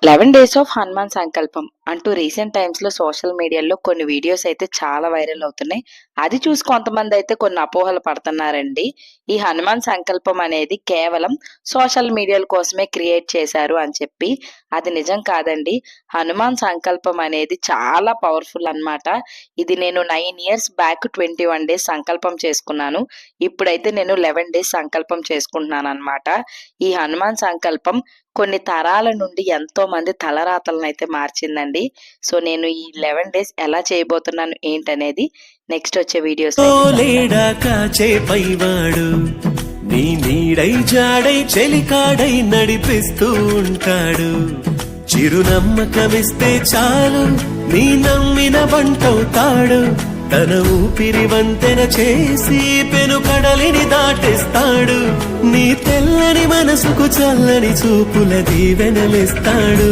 11 days of Hanuman సంకల్పం అంటూ recent times లో సోషల్ మీడియాలో కొన్ని వీడియోస్ అయితే చాలా వైరల్ అవుతున్నాయి. అది చూసి కొంతమంది అయితే కొన్ని అపోహలు పడుతున్నారండి. ఈ హనుమాన్ సంకల్పం అనేది కేవలం సోషల్ మీడియాల కోసమే క్రియేట్ చేశారు అని చెప్పి. అది నిజం కాదండి. హనుమాన్ సంకల్పం అనేది చాలా పవర్ఫుల్ అన్నమాట. ఇది నేను 9 ఇయర్స్ బ్యాక్ 21 డేస్ సంకల్పం చేసుకున్నాను. ఇప్పుడైతే నేను 11 డేస్ సంకల్పం చేసుకుంటున్నాను అన్నమాట. ఈ హనుమాన్ సంకల్పం కొన్ని తరాల నుండి ఎంతో మంది తలరాతలను అయితే మార్చిందండి. సో నేను ఈ 11 డేస్ ఎలా చేయబోతున్నాను ఏంటనేది నెక్స్ట్ వచ్చే వీడియోస్ నీ నీడై జాడై చెలికాడై నడిపిస్తూ ఉంటాడు. చిరునమ్మకమిస్తే చాలు నీ నమ్మిన వంటవుతాడు. తన ఊపిరి వంతెన చేసి పెను కడలిని దాటిస్తాడు. నీ తెల్లని మనసుకు చల్లని చూపుల దీవెనలిస్తాడు.